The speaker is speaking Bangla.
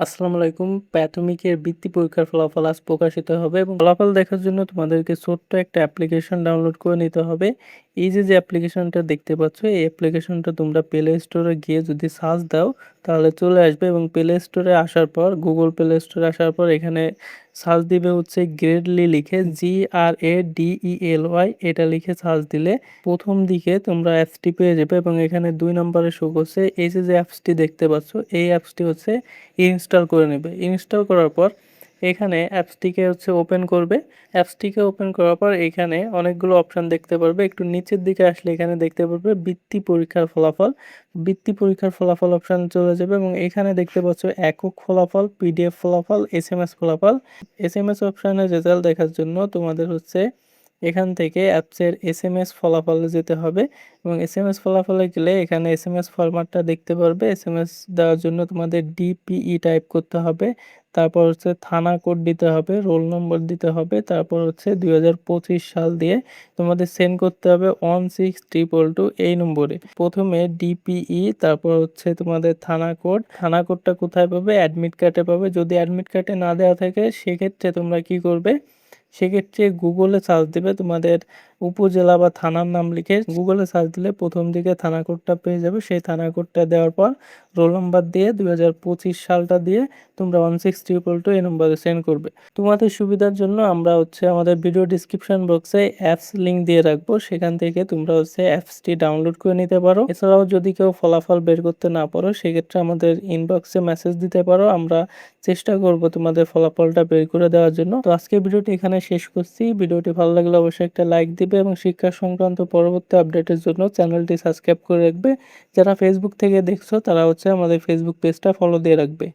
আসসালামু আলাইকুম। প্রাথমিকের বৃত্তি পরীক্ষার ফলাফল আজ প্রকাশিত হবে এবং ফলাফল দেখার জন্য তোমাদেরকে ছোট্ট একটা অ্যাপ্লিকেশন ডাউনলোড করে নিতে হবে। এই যে অ্যাপ্লিকেশনটা দেখতে পাচ্ছ, এই অ্যাপ্লিকেশনটা তোমরা প্লে স্টোরে গিয়ে যদি সার্চ দাও তাহলে চলে আসবে এবং প্লে স্টোরে আসার পর Google প্লে স্টোরে আসার পর এখানে সার্চ দিবে হচ্ছে গ্রেডলি লিখে GRADELY এটা লিখে সার্চ দিলে প্রথম দিকে তোমরা অ্যাপসটি পেয়ে যাবে এবং এখানে ২ নম্বরে শো করছে এই যে অ্যাপসটি দেখতে পাচ্ছ, এই অ্যাপসটি হচ্ছে ইনস্টল করে নেবে। ইনস্টল করার পর এখানে অ্যাপসটিকে হচ্ছে ওপেন করবে। অ্যাপসটিকে ওপেন করার পর এখানে অনেকগুলো অপশন দেখতে পারবে। একটু নিচের দিকে আসলে এখানে দেখতে পারবে বৃত্তি পরীক্ষার ফলাফল। বৃত্তি পরীক্ষার ফলাফল অপশন চলে যাবে এবং এখানে দেখতে পাচ্ছ একক ফলাফল, পিডিএফ ফলাফল, এসএমএস ফলাফল। এসএমএস অপশনের রেজাল্ট দেখার জন্য তোমাদের হচ্ছে এখান থেকে অ্যাপসের এসএমএস ফলাফলে যেতে হবে এবং এসএমএস ফলাফলে গেলে এখানে এসএমএস ফরম্যাটটা দেখতে পারবে। এসএমএস দেওয়ার জন্য তোমাদের ডিপিই টাইপ করতে হবে, তারপর হচ্ছে থানা কোড দিতে হবে, রোল নম্বর দিতে হবে, তারপর হচ্ছে 2025 সাল দিয়ে তোমাদের সেন্ড করতে হবে 16222 এই নম্বরে। প্রথমে ডিপিই, তারপর হচ্ছে তোমাদের থানা কোডটা কোথায় পাবে? অ্যাডমিট কার্ডে পাবে। যদি অ্যাডমিট কার্ডে না দেওয়া থাকে সেক্ষেত্রে তোমরা কি করবে? সেক্ষেত্রে গুগলে সার্চ দিবে, তোমাদের উপজেলা বা থানার নাম লিখে গুগলে সার্চ দিলে প্রথম দিকে থানা কোডটা পেয়ে যাবে। সেই থানা কোডটা দেওয়ার পর রোল নাম্বার দিয়ে 2025 সালটা দিয়ে তোমরা 16222 এই নম্বরে সেন্ড করবে। তোমাদের সুবিধার জন্য আমরা হচ্ছে আমাদের ভিডিও ডিসক্রিপশন বক্সে অ্যাপস লিঙ্ক দিয়ে রাখবো, সেখান থেকে তোমরা হচ্ছে অ্যাপসটি ডাউনলোড করে নিতে পারো। এছাড়াও যদি কেউ ফলাফল বের করতে না পারো সেক্ষেত্রে আমাদের ইনবক্সে মেসেজ দিতে পারো, আমরা চেষ্টা করব তোমাদের ফলাফলটা বের করে দেওয়ার জন্য। তো আজকে ভিডিওটি এখানে শেষ করছি। ভিডিওটি ভালো লাগলে অবশ্যই একটা লাইক দিবে এবং শিক্ষা সংক্রান্ত পরবর্তী আপডেটের জন্য চ্যানেলটি সাবস্ক্রাইব করে রাখবে। যারা ফেসবুক থেকে দেখছো তারা হচ্ছে আমাদের ফেসবুক পেজটা ফলো দিয়ে রাখবে।